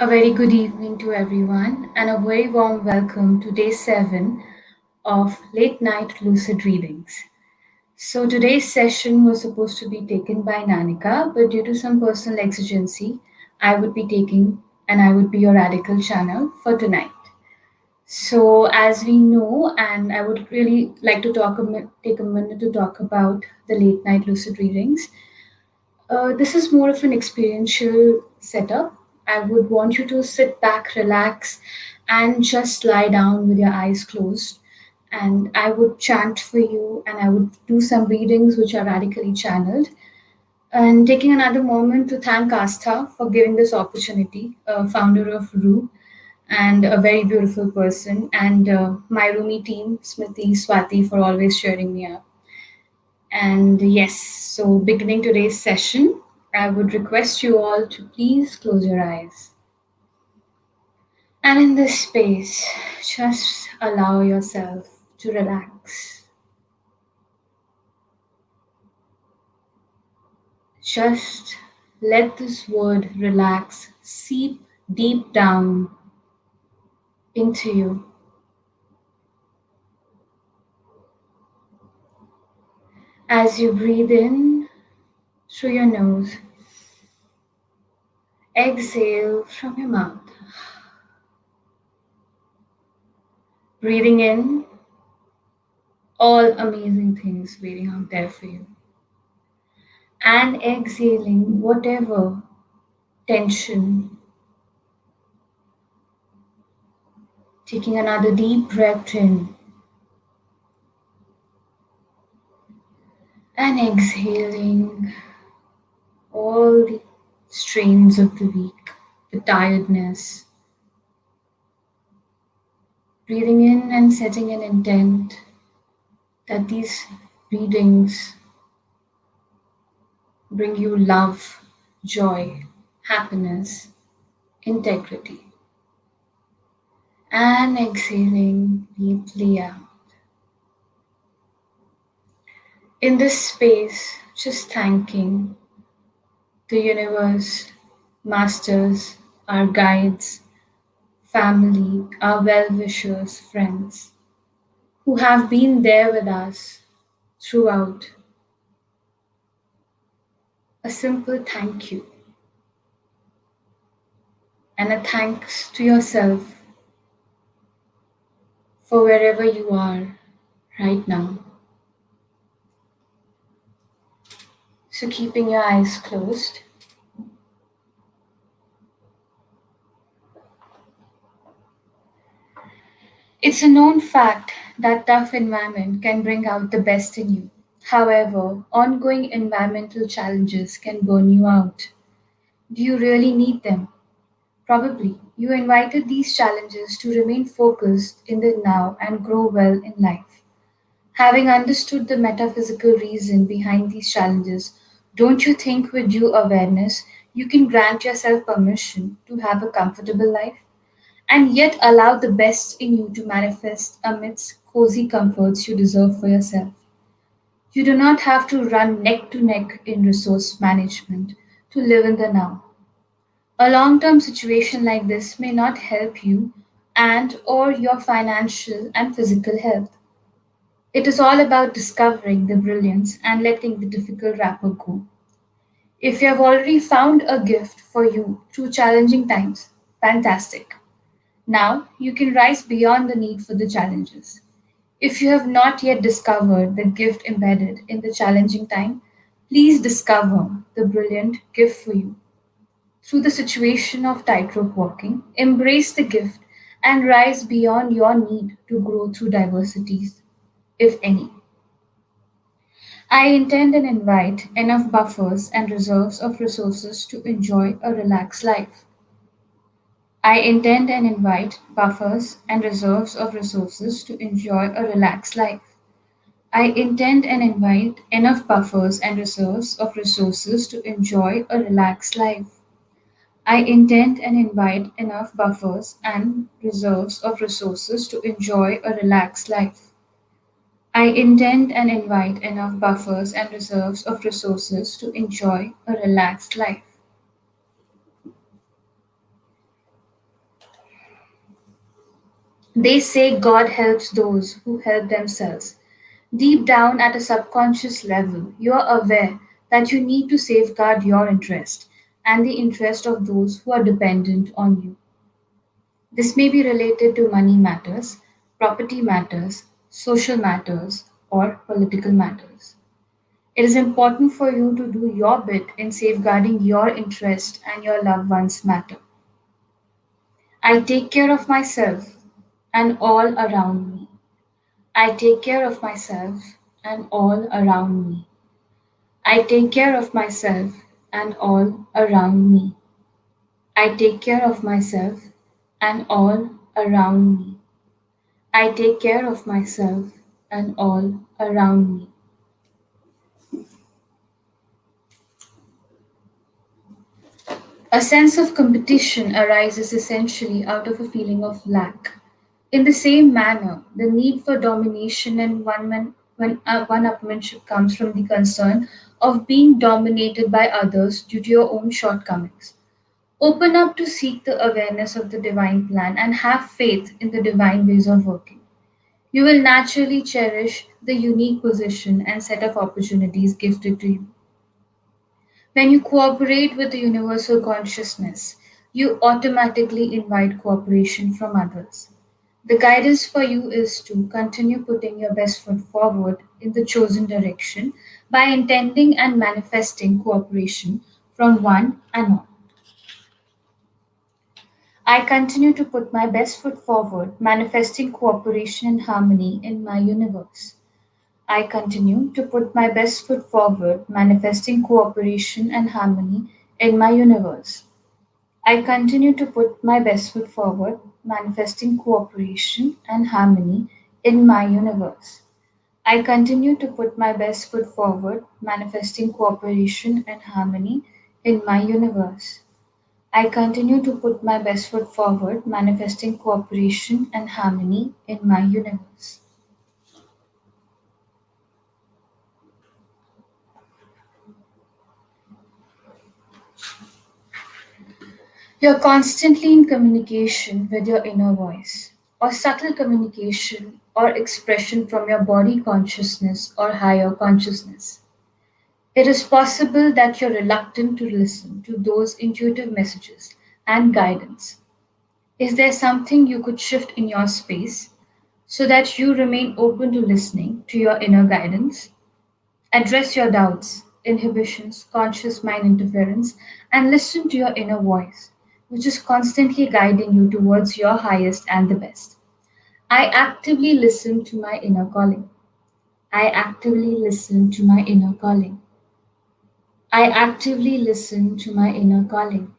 A very good evening to everyone, and a very warm welcome to day 7 of late night lucid readings. So, today's session was supposed to be taken by Nanika, but due to some personal exigency, I would be taking and I would be your radical channel for tonight. So, as we know, and I would really like to take a minute to talk about the late night lucid readings. This is more of an experiential setup. I would want you to sit back, relax, and just lie down with your eyes closed. And I would chant for you, and I would do some readings which are radically channeled. And taking another moment to thank Astha for giving this opportunity, founder of RU, and a very beautiful person, and my roomie team, Smriti, Swati, for always cheering me up. And yes, so beginning today's session, I would request you all to please close your eyes. And in this space, just allow yourself to relax. Just let this word relax seep deep down into you. As you breathe in through your nose, exhale from your mouth. Breathing in all amazing things waiting out there for you. And exhaling whatever tension. Taking another deep breath in and exhaling all the strains of the week, the tiredness. Breathing in and setting an intent that these readings bring you love, joy, happiness, integrity. And exhaling deeply out. In this space, just thanking the universe, masters, our guides, family, our well wishers, friends, who have been there with us throughout. A simple thank you and a thanks to yourself for wherever you are right now. So, keeping your eyes closed, it's a known fact that tough environment can bring out the best in you. However, ongoing environmental challenges can burn you out. Do you really need them? Probably. You invited these challenges to remain focused in the now and grow well in life. Having understood the metaphysical reason behind these challenges, don't you think with due awareness you can grant yourself permission to have a comfortable life and yet allow the best in you to manifest amidst cozy comforts you deserve for yourself? You do not have to run neck to neck in resource management to live in the now. A long-term situation like this may not help you and or your financial and physical health. It is all about discovering the brilliance and letting the difficult wrapper go. If you have already found a gift for you through challenging times, fantastic. Now you can rise beyond the need for the challenges. If you have not yet discovered the gift embedded in the challenging time, please discover the brilliant gift for you. Through the situation of tightrope walking, embrace the gift and rise beyond your need to grow through diversities, if any. I intend and invite enough buffers and reserves of resources to enjoy a relaxed life. I intend and invite buffers and reserves of resources to enjoy a relaxed life. I intend and invite enough buffers and reserves of resources to enjoy a relaxed life. I intend and invite enough buffers and reserves of resources to enjoy a relaxed life. I intend and invite enough buffers and reserves of resources to enjoy a relaxed life. They say God helps those who help themselves. Deep down at a subconscious level, you are aware that you need to safeguard your interest and the interest of those who are dependent on you. This may be related to money matters, property matters, social matters, or political matters. It is important for you to do your bit in safeguarding your interest and your loved ones' matter. I take care of myself and all around me. I take care of myself and all around me. I take care of myself and all around me. I take care of myself and all around me. I take care of myself and all around me. A sense of competition arises essentially out of a feeling of lack. In the same manner, the need for domination and one-upmanship comes from the concern of being dominated by others due to your own shortcomings. Open up to seek the awareness of the divine plan and have faith in the divine ways of working. You will naturally cherish the unique position and set of opportunities gifted to you. When you cooperate with the universal consciousness, you automatically invite cooperation from others. The guidance for you is to continue putting your best foot forward in the chosen direction by intending and manifesting cooperation from one and all. I continue to put my best foot forward, manifesting cooperation and harmony in my universe. I continue to put my best foot forward, manifesting cooperation and harmony in my universe. I continue to put my best foot forward, manifesting cooperation and harmony in my universe. I continue to put my best foot forward, manifesting cooperation and harmony in my universe. I continue to put my best foot forward, manifesting cooperation and harmony in my universe. You're constantly in communication with your inner voice, or subtle communication or expression from your body consciousness or higher consciousness. It is possible that you're reluctant to listen to those intuitive messages and guidance. Is there something you could shift in your space so that you remain open to listening to your inner guidance? Address your doubts, inhibitions, conscious mind interference, and listen to your inner voice, which is constantly guiding you towards your highest and the best. I actively listen to my inner calling. I actively listen to my inner calling. I actively listen to my inner calling.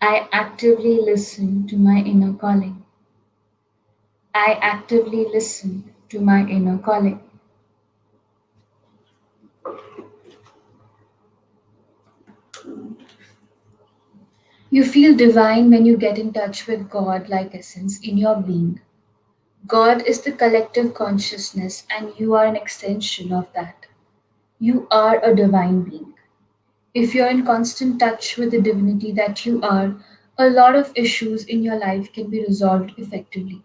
I actively listen to my inner calling. I actively listen to my inner calling. You feel divine when you get in touch with God like essence in your being. God is the collective consciousness, and you are an extension of that. You are a divine being. If you're in constant touch with the divinity that you are, a lot of issues in your life can be resolved effectively.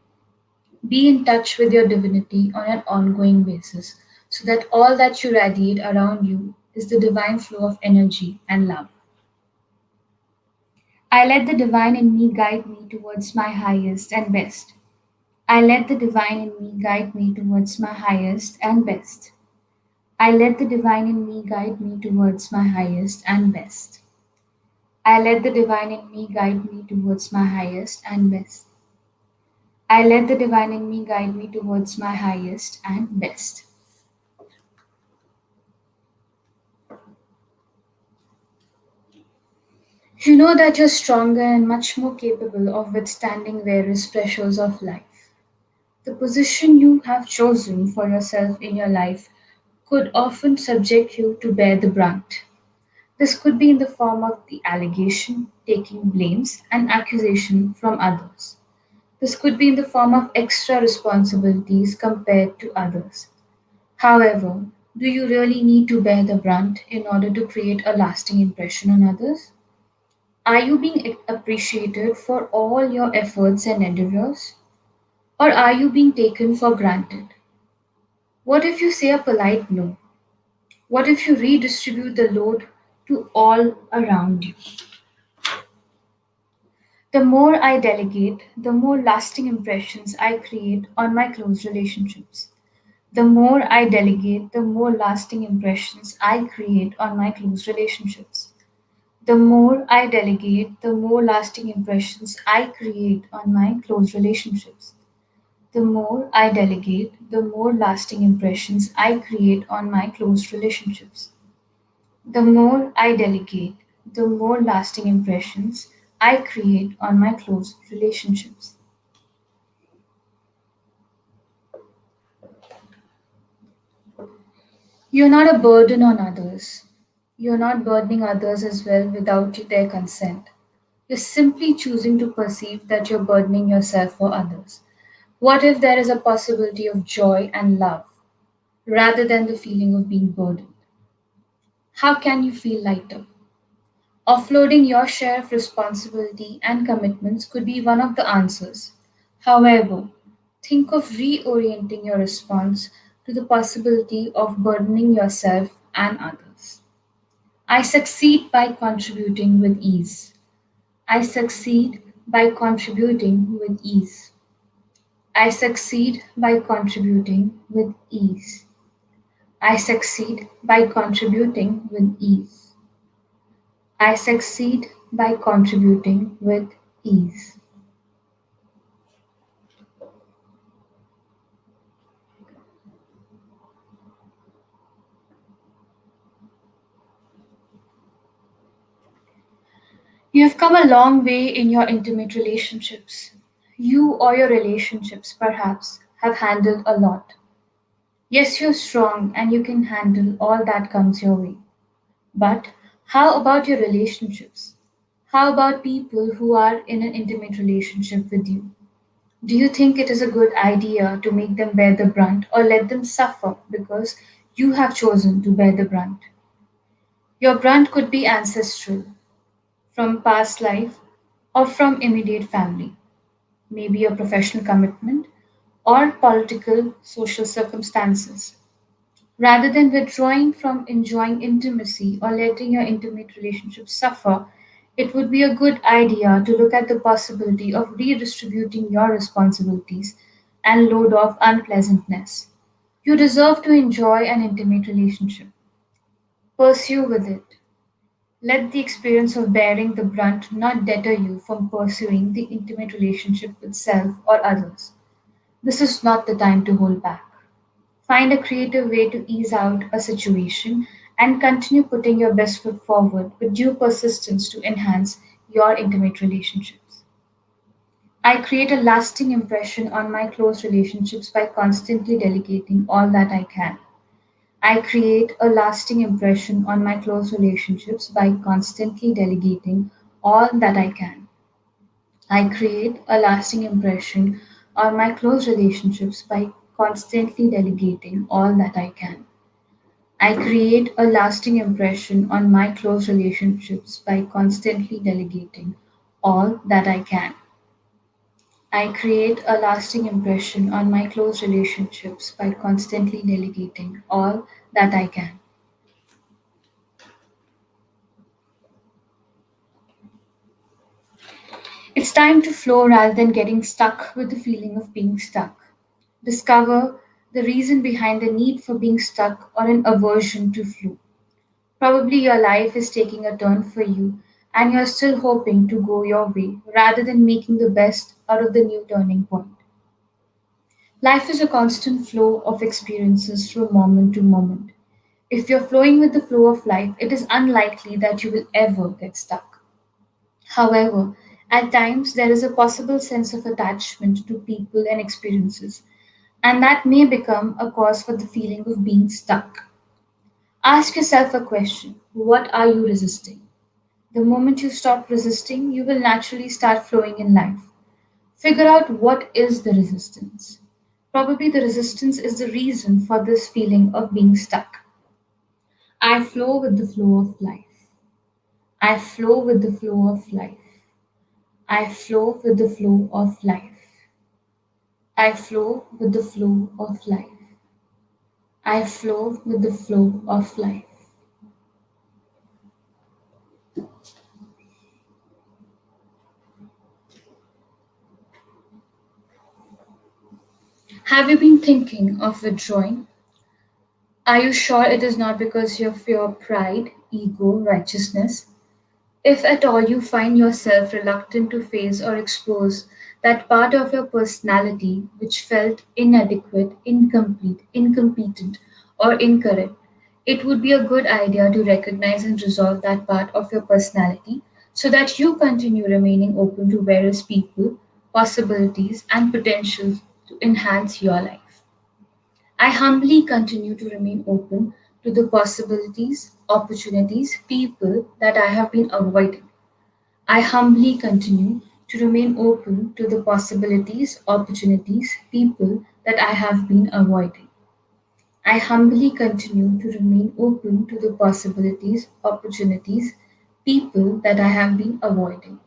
Be in touch with your divinity on an ongoing basis so that all that you radiate around you is the divine flow of energy and love. I let the divine in me guide me towards my highest and best. I let the divine in me guide me towards my highest and best. I let the divine in me guide me towards my highest and best. I let the divine in me guide me towards my highest and best. I let the divine in me guide me towards my highest and best. You know that you're stronger and much more capable of withstanding various pressures of life. The position you have chosen for yourself in your life could often subject you to bear the brunt. This could be in the form of the allegation, taking blames, and accusation from others. This could be in the form of extra responsibilities compared to others. However, do you really need to bear the brunt in order to create a lasting impression on others? Are you being appreciated for all your efforts and endeavors? Or are you being taken for granted? What if you say a polite no? What if you redistribute the load to all around you? The more I delegate, the more lasting impressions I create on my close relationships. The more I delegate, the more lasting impressions I create on my close relationships. The more I delegate, the more lasting impressions I create on my close relationships. The more I delegate, the more lasting impressions I create on my close relationships. The more I delegate, the more lasting impressions I create on my close relationships. You're not a burden on others. You're not burdening others as well without their consent. You're simply choosing to perceive that you're burdening yourself for others. What if there is a possibility of joy and love rather than the feeling of being burdened? How can you feel lighter? Offloading your share of responsibility and commitments could be one of the answers. However, think of reorienting your response to the possibility of burdening yourself and others. I succeed by contributing with ease. I succeed by contributing with ease. I succeed by contributing with ease. I succeed by contributing with ease. I succeed by contributing with ease. You have come a long way in your intimate relationships. You or your relationships, perhaps, have handled a lot. Yes, you're strong and you can handle all that comes your way. But how about your relationships? How about people who are in an intimate relationship with you? Do you think it is a good idea to make them bear the brunt or let them suffer because you have chosen to bear the brunt? Your brunt could be ancestral, from past life, or from immediate family, maybe a professional commitment, or political social circumstances. Rather than withdrawing from enjoying intimacy or letting your intimate relationship suffer, it would be a good idea to look at the possibility of redistributing your responsibilities and load of unpleasantness. You deserve to enjoy an intimate relationship. Pursue with it. Let the experience of bearing the brunt not deter you from pursuing the intimate relationship with self or others. This is not the time to hold back. Find a creative way to ease out a situation and continue putting your best foot forward with due persistence to enhance your intimate relationships. I create a lasting impression on my close relationships by constantly delegating all that I can. I create a lasting impression on my close relationships by constantly delegating all that I can. I create a lasting impression on my close relationships by constantly delegating all that I can. I create a lasting impression on my close relationships by constantly delegating all that I can. I create a lasting impression on my close relationships by constantly delegating all that I can. It's time to flow rather than getting stuck with the feeling of being stuck. Discover the reason behind the need for being stuck or an aversion to flow. Probably your life is taking a turn for you and you're still hoping to go your way rather than making the best out of the new turning point. Life is a constant flow of experiences from moment to moment. If you're flowing with the flow of life, it is unlikely that you will ever get stuck. However, at times there is a possible sense of attachment to people and experiences, and that may become a cause for the feeling of being stuck. Ask yourself a question: what are you resisting? The moment you stop resisting, you will naturally start flowing in life. Figure out what is the resistance. Probably the resistance is the reason for this feeling of being stuck. I flow with the flow of life. I flow with the flow of life. I flow with the flow of life. I flow with the flow of life. I flow with the flow of life. Have you been thinking of withdrawing? Are you sure it is not because of your pride, ego, righteousness? If at all you find yourself reluctant to face or expose that part of your personality which felt inadequate, incomplete, incompetent, or incorrect, it would be a good idea to recognize and resolve that part of your personality so that you continue remaining open to various people, possibilities, and potentials to enhance your life. I humbly continue to remain open to the possibilities, opportunities, people that I have been avoiding. I humbly continue to remain open to the possibilities, opportunities, people that I have been avoiding. I humbly continue to remain open to the possibilities, opportunities, people that I have been avoiding.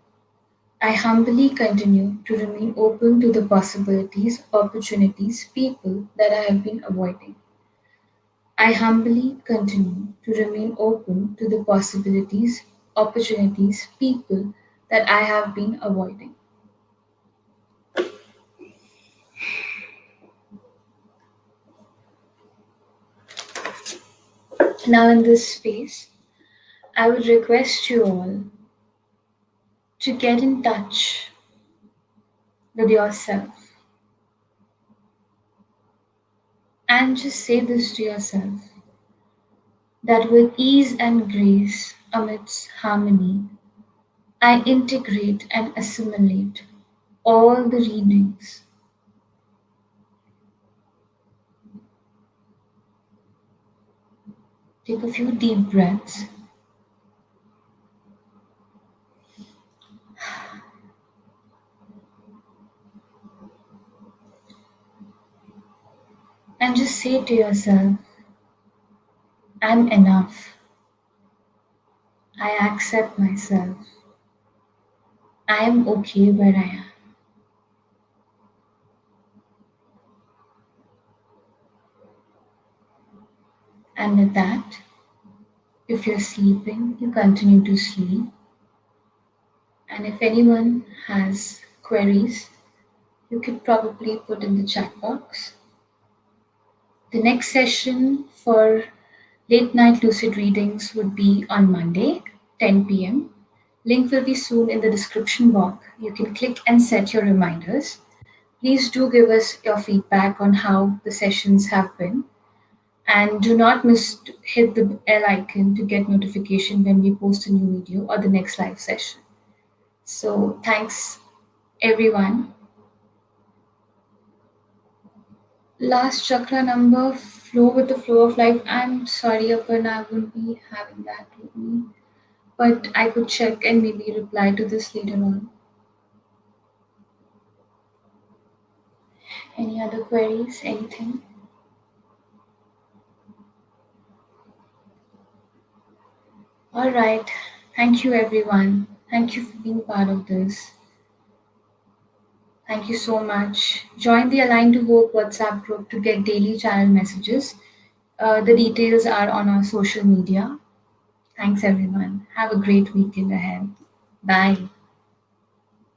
I humbly continue to remain open to the possibilities, opportunities, people that I have been avoiding. I humbly continue to remain open to the possibilities, opportunities, people that I have been avoiding. Now, in this space, I would request you all to get in touch with yourself and just say this to yourself that with ease and grace, amidst harmony, I integrate and assimilate all the readings. Take a few deep breaths and just say to yourself, I'm enough. I accept myself. I am okay where I am. And with that, if you're sleeping, you continue to sleep. And if anyone has queries, you could probably put in the chat box. The next session for late night lucid readings would be on Monday, 10 p.m. Link will be soon in the description box. You can click and set your reminders. Please do give us your feedback on how the sessions have been. And do not miss to hit the bell icon to get notification when we post a new video or the next live session. So thanks everyone. Last chakra number, flow with the flow of life. I'm sorry, Aparna, I won't be having that with me, but I could check and maybe reply to this later on. Any other queries? Anything? All right. Thank you, everyone. Thank you for being part of this. Thank you so much. Join the Align to Hope WhatsApp group to get daily channel messages. The details are on our social media. Thanks, everyone. Have a great weekend ahead. Bye.